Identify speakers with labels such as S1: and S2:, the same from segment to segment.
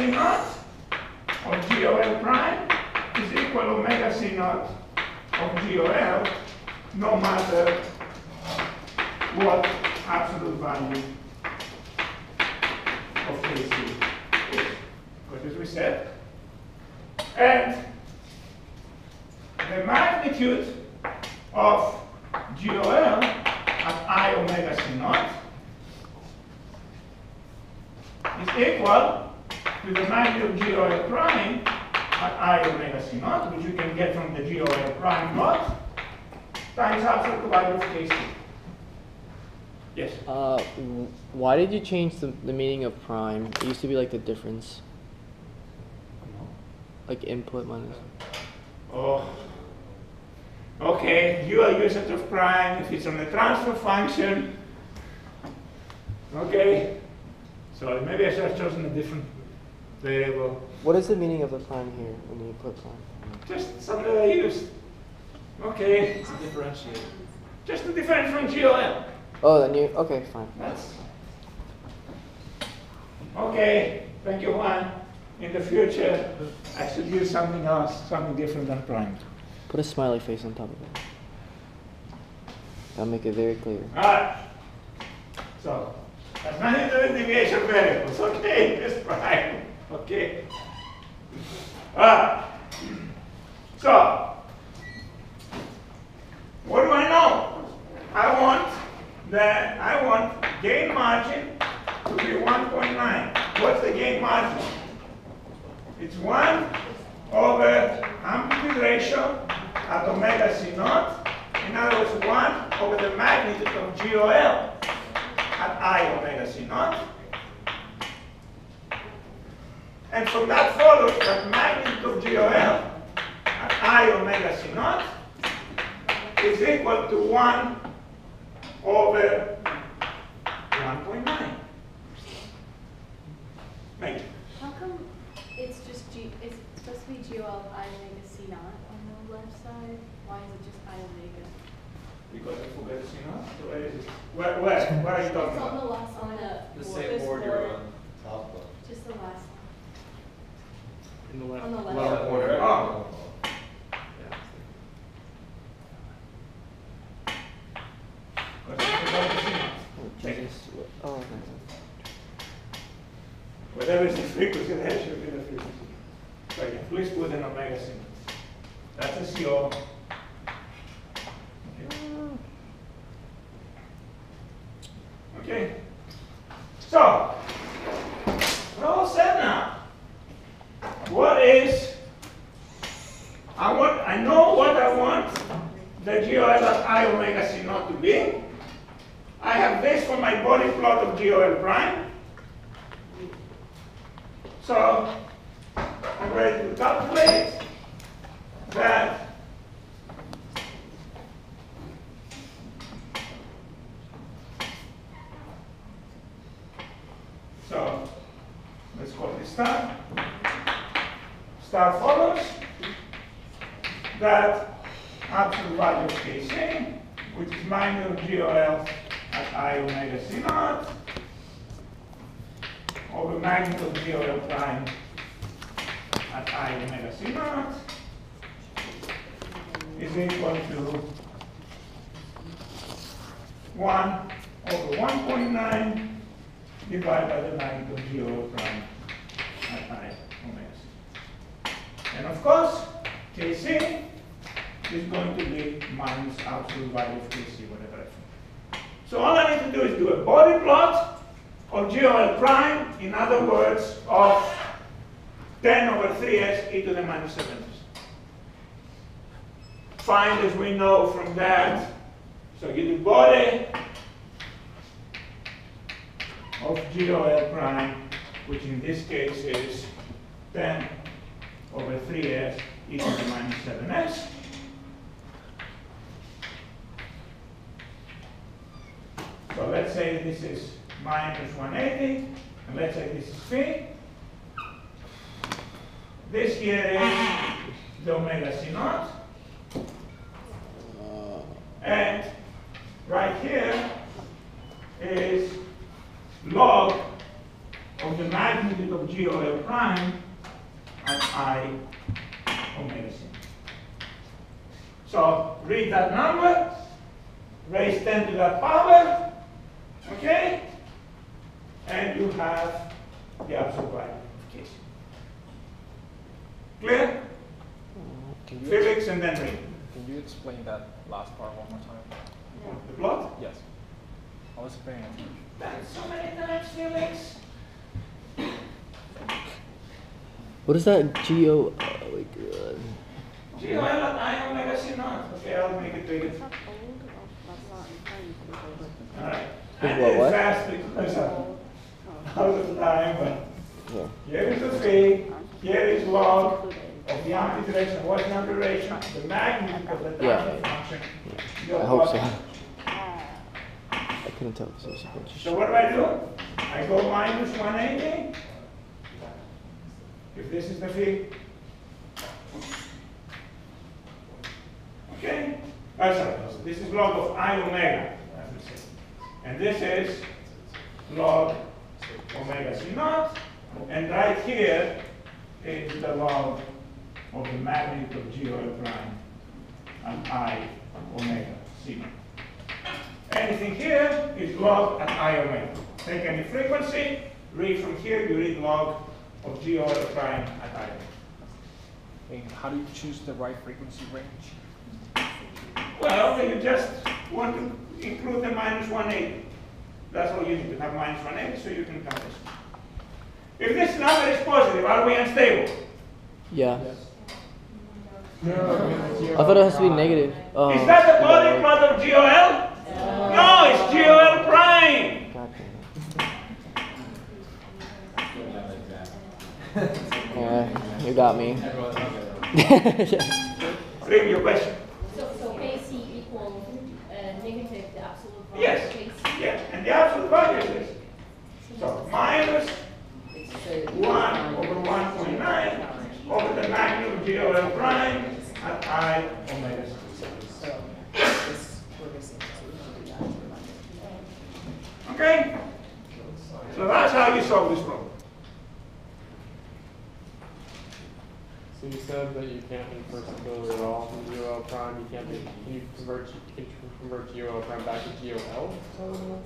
S1: C naught of GOL prime is equal to omega C naught of GOL, no matter what absolute value of KC is. Because as we said, and the magnitude of GOL at I omega C naught is equal to the magnitude of GOL prime at I omega C naught, which you can get from the GOL prime naught, times absolute value of KC. Yes?
S2: Why did you change the meaning of prime? It used to be like the difference. Like input minus.
S1: Oh. Okay, you are using of prime if it's on the transfer function. Okay. So maybe I should have chosen a different variable.
S2: What is the meaning of the prime here when you put prime?
S1: Just something that I used. Okay.
S3: It's a differentiator.
S1: Just a difference from GOL.
S2: Oh, then you, okay, fine.
S1: That's okay. Thank you, Juan. In the future, I should use something else, something different than prime.
S2: Put a smiley face on top of it. That'll make it very clear.
S1: All right. So, that's nothing to do with deviation variables. Okay, this prime. Okay. So, what do I know? I want gain margin to be 1.9. What's the gain margin? It's 1 over amplitude ratio at omega C naught. In other words, 1 over the magnitude of GOL at I omega C naught. And from that follows that magnitude of GOL at I omega C naught is equal to 1 over 1.9. Thank you.
S4: How come it's just it's supposed to be GOL I omega C naught on the left side? Why is it just I omega?
S1: Because I forgot to see now. So where is it? Where are you talking
S4: It's on
S1: about?
S4: the last on
S3: The same board you're on top of.
S4: Just the last
S3: In the
S4: On the left.
S3: lower corner.
S1: Oh. Because I forgot to see now. Check it.
S2: Oh, okay.
S1: Whatever is the frequency, that should be the frequency. So yeah, please put an omega C. That's a CO. Okay. So, we're all set now. What is, I know what I want the GOL at I omega C naught to be. I have this for my body plot of GOL prime. So, I'm ready to calculate that. So, let's call this star. Star follows that absolute value of Kc, which is minus GOL at I omega C naught over magnitude of GOL prime at I omega C naught is equal to 1 over 1.9 divided by the magnitude of GOL prime at I omega C. And of course, Kc is going to be minus absolute value of Kc, whatever I think. So all I need to do is do a body plot of GOL prime, in other words, of 10 over 3s e to the minus 7s. Find, as we know from that, so you do body of GOL prime, which in this case is 10 over 3s e to the minus 7s. So let's say this is minus 180, and let's say this is phi. This here is the omega C naught. And right here is log of of the magnitude of GOL prime at I omega c. So read that number, raise 10 to that power, okay? And you have the absolute value of Kc. Clear?
S3: Can
S1: Physics and then read.
S3: you explain that last part one more time?
S1: The plot?
S3: Yes. I was paying attention.
S1: Done so many times, Felix.
S2: What is that? Geo. Oh my god.
S1: GOL at I omega c naught. Okay, I'll make it bigger. Alright. And
S2: What,
S1: it's
S2: what?
S1: fast because I'm out of time, but
S2: Yeah.
S1: here is the phi, here is log of the amplitude duration. What's the amplitude duration? The magnitude of the transfer function.
S2: I hope so. I couldn't tell. So it's a bunch of
S1: So
S2: shit.
S1: what do? I go minus 180. If this is the phi. Okay? Oh, sorry. This is log of I omega. I would say. And this is log omega c naught. And right here is the log of the magnitude of GOL prime and I omega c naught. Anything here is log at I omega. Take any frequency, read from here, you read log of GOL prime at I omega.
S3: And how do you choose the right frequency range?
S1: Well, you just want to include the minus 180. That's all you need to have minus 180 so you can count this. If this number is positive, are we unstable?
S2: Yeah. I thought it has to be negative. Oh,
S1: Is that the body plot of GOL? No, it's GOL prime.
S2: God damn it. Yeah, you got me.
S1: Bring your question.
S5: So Kc equals negative the absolute value
S1: Yes.
S5: of Kc?
S1: Yeah, and the absolute value is this. So minus 1 over 1.9 over the magnitude of GOL prime at I omega c. Okay? So that's how you solve this problem.
S6: So you said that you can't infer stability at all from GOL prime. You can't make, can you convert GOL prime back to GOL? Something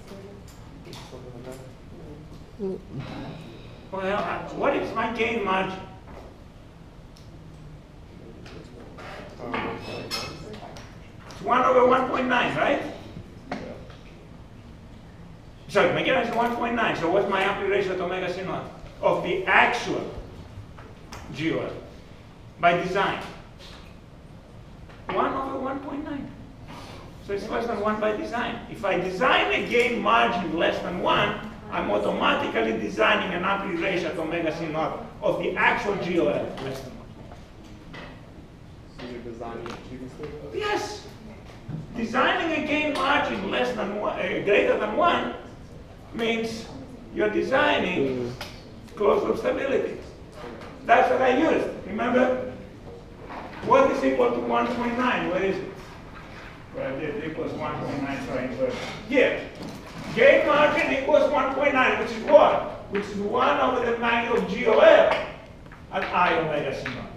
S6: like that.
S1: Well, what is my gain margin? It's 1 over 1.9, right? Sorry, my gain margin is 1.9. So what's my amplitude ratio at omega c naught? Of the actual GOL by design. 1 over 1.9. So it's less than 1 by design. If I design a gain margin less than 1, I'm automatically designing an amplitude ratio at omega c naught of the actual GOL less than 1.
S6: So you're designing achieving stability?
S1: Yes. Designing a gain margin less than 1, greater than 1 means you're designing closed loop stability. That's what I used. Remember? What is equal to 1.9? Where is it? Well, it equals 1.9, so I inverted. Here. Gain margin equals 1.9, which is what? Which is 1 over the magnitude of GOL at I omega c naught.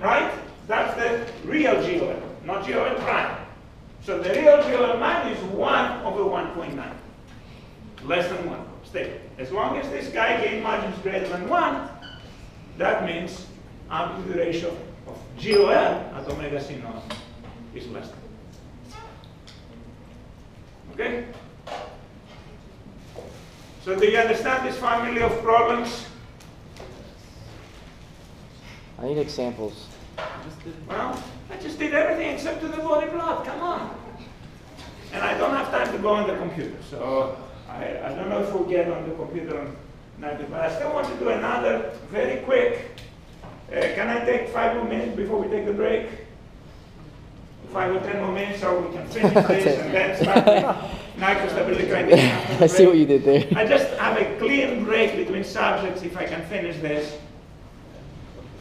S1: Right? That's the real GOL, not GOL prime. So the real GOL magnitude is 1 over 1.9. Less than 1. Stable. As long as this guy gain margin is greater than 1, that means amplitude ratio of GOL at omega c naught is less than. Okay? So do you understand this family of problems?
S2: I need examples.
S1: Well, I just did everything except to the body plot. Come on. And I don't have time to go on the computer. So I don't know if we'll get on the computer on night, but I still want to do another very quick. Can I take 5 more minutes before we take the break? 5 or 10 more minutes so we can finish this and then start with microstability criteria.
S2: I see what you did there.
S1: I just have a clean break between subjects if I can finish this.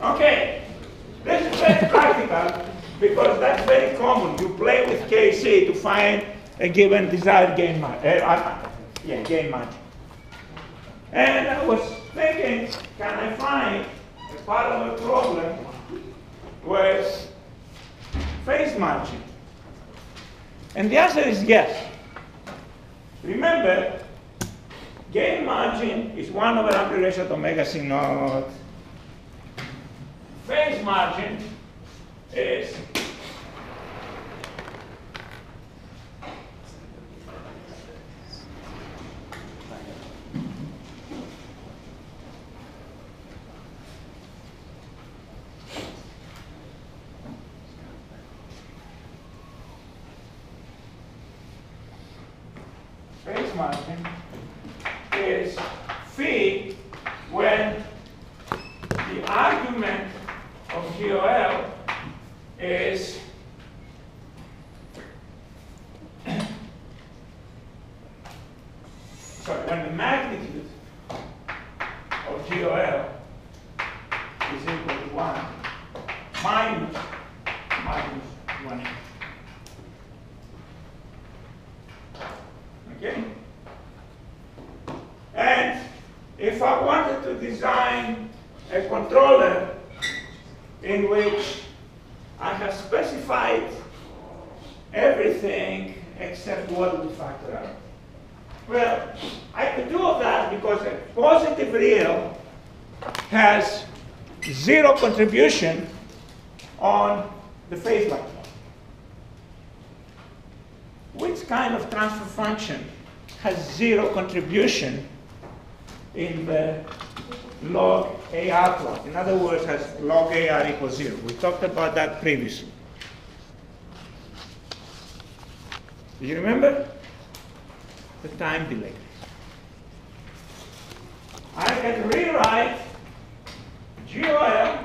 S1: Okay, this is very practical because that's very common. You play with KC to find a given desired gain margin. Gain margin. And I was thinking, can I find a part of the problem with phase margin? And the answer is yes. Remember, gain margin is 1 over ampli ratio to omega c naught. Phase margin is phase margin is phi when the argument of GOL is when the magnitude of GOL is equal to 1 minus 1. Okay? And if I wanted to design a controller in which I have specified everything except what we factor out, well, I could do all that because a positive real has 0 contribution on the phase vector. Which kind of transfer function has 0 contribution in the log AR plot? In other words, has log AR equals 0. We talked about that previously. Do you remember? The time delay. I can rewrite GOL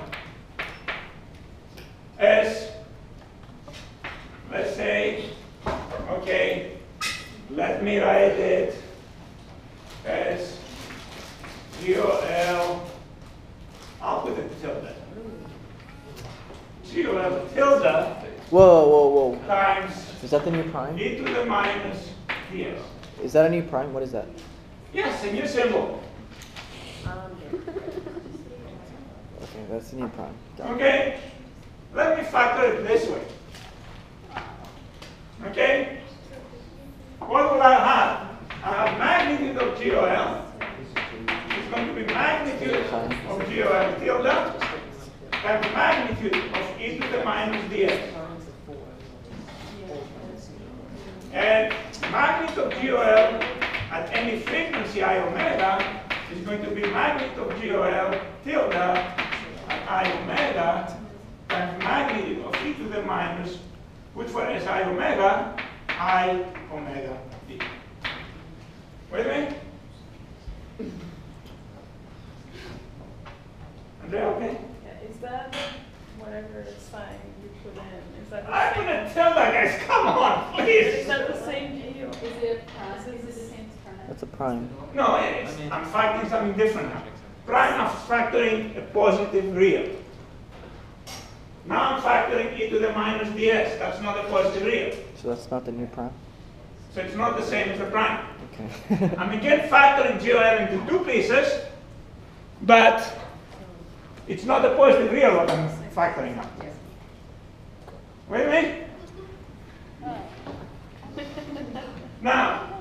S1: as, let's say, okay, let me write it as GOL, I'll put it tilde. GOL tilde
S2: Whoa.
S1: times
S2: Is that the new prime?
S1: e to the minus ds.
S2: Is that a new prime? What is that?
S1: Yes, a new symbol.
S2: Okay, that's the new prime. Got it.
S1: Okay? Let me factor it this way. Okay? What will I have? I have magnitude of GOL. It's going to be magnitude of GOL tilde times magnitude of e to the minus ds. And magnitude of GOL at any frequency I omega is going to be magnitude of GOL tilde at I omega times magnitude of e to the minus, which for s I omega t. Wait a minute. Andrea, okay?
S7: Yeah, is that whatever sign you put in? Is that the
S1: I'm
S7: same?
S1: gonna tell that guys, come on, please.
S7: Is that the same deal?
S4: Is it the same as prime?
S2: That's a prime.
S1: No, I'm factoring something different now. Prime, I'm factoring a positive real. Now I'm factoring e to the minus ds. That's not a positive real.
S2: So that's not the new prime?
S1: So it's not the same as a prime.
S2: Okay.
S1: I'm again factoring GOL into 2 pieces, but it's not a positive real what I'm factoring out. Wait a minute. Now,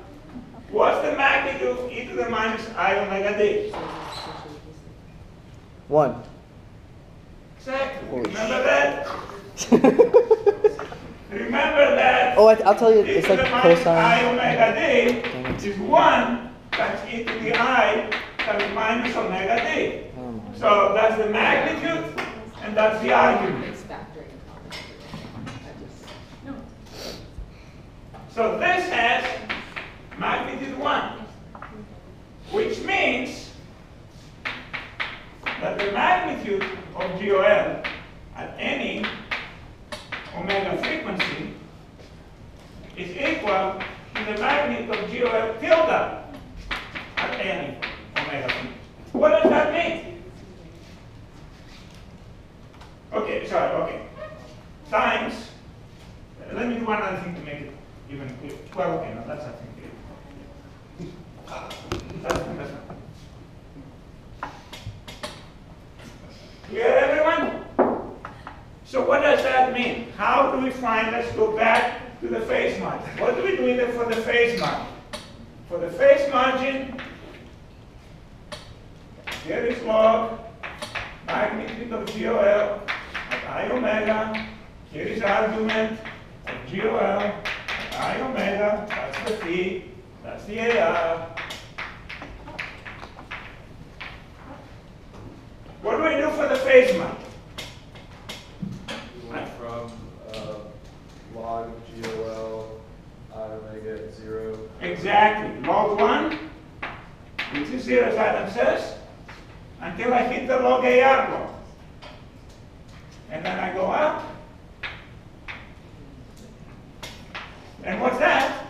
S1: what's the magnitude of e to the minus I omega d?
S2: 1.
S1: Exactly.
S2: Holy
S1: Remember that? Remember that?
S2: Oh, I'll tell you,
S1: e
S2: it's
S1: to
S2: like
S1: the minus I
S2: cosine.
S1: omega d
S2: Dang it.
S1: is 1 times e to the I times minus omega d.
S2: Oh my.
S1: So that's the magnitude, and that's the argument. So this has magnitude 1, which means that the magnitude of GOL at any omega frequency is equal to the magnitude of GOL tilde at any omega frequency. What does that mean? Okay, sorry, okay. Times, let me do one other thing to make it even clear. Well, okay, no, that's I think clear. That's fine. how do we find, let's go back to the phase margin. What do we do there for the phase margin? For the phase margin, here is log magnitude of GOL at I omega. Here is argument of GOL at I omega. That's the phi, that's the AR. What do we do for the phase margin?
S8: We went from log GOL I omega at 0.
S1: Exactly. Log 1, which is 0 as Adam says, until I hit the log AR block. And then I go up. And what's that?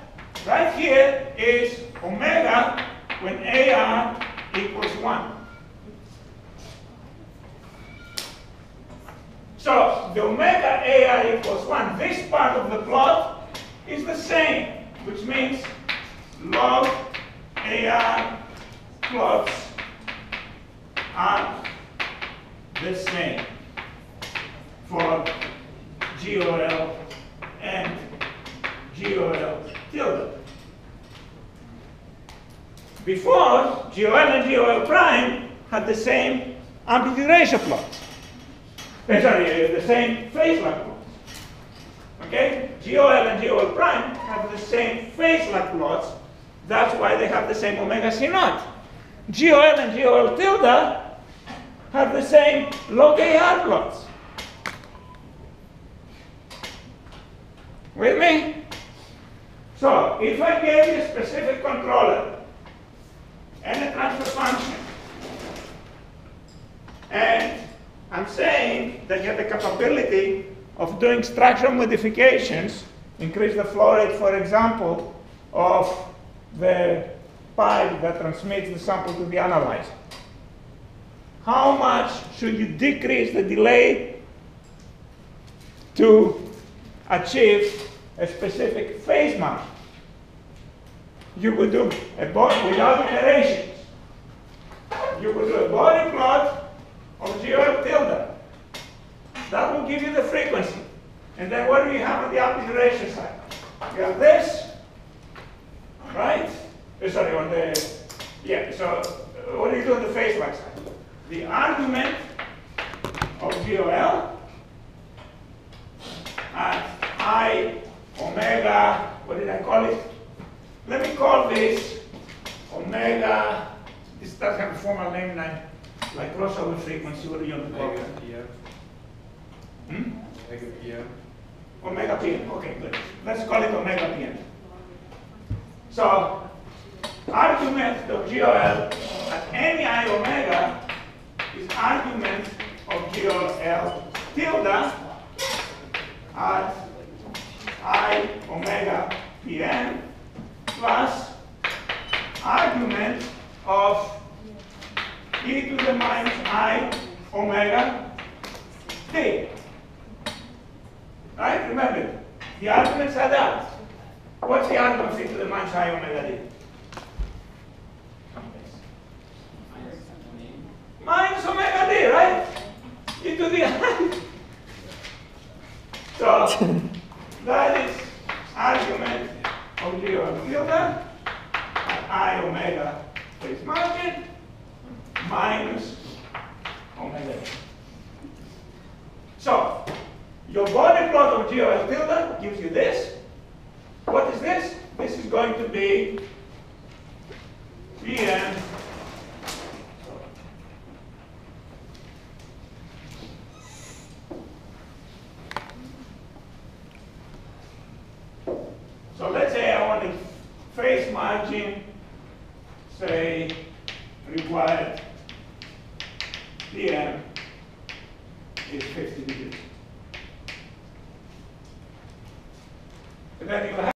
S1: Right here is omega when AR equals 1. So the omega AR equals 1, this part of the plot is the same, which means log AR plots are the same for GOL and GOL tilde. Before, GOL and GOL prime had the same amplitude ratio plots. Sorry, the same phase lag plots. Okay? GOL and GOL prime have the same phase lag plots. That's why they have the same omega C naught. GOL and GOL tilde have the same log AR plots. With me? So, if I gave you a specific controller and a transfer function, and I'm saying that you have the capability of doing structural modifications, increase the flow rate, for example, of the pipe that transmits the sample to the analyzer. How much should you decrease the delay to achieve a specific phase margin? You would do a body without iterations. You would do a body plot of GOL tilde. That will give you the frequency. And then what do you have on the amplitude ratio side? You have this, right? Sorry, on the, yeah, so what do you do on the phase lag side? The argument of GOL at I omega, what did I call it? Let me call this omega, this doesn't have a formal name like crossover frequency, what do you want to call it?
S8: Omega PM. Omega PM.
S1: Omega PM, okay, good. Let's call it omega PM. So, argument of GOL at any I omega is argument of GOL tilde at I omega PM plus argument of e to the minus I omega t. Right? Remember, the arguments add up. What's the argument of e to the minus I omega t? Minus omega d, right? E to the I. So, that is argument of GOL tilde at I omega phase margin minus omega t. So, your body plot of GOL tilde gives you this. What is this? This is going to be Pm so let's say I want a phase margin, say, required Pm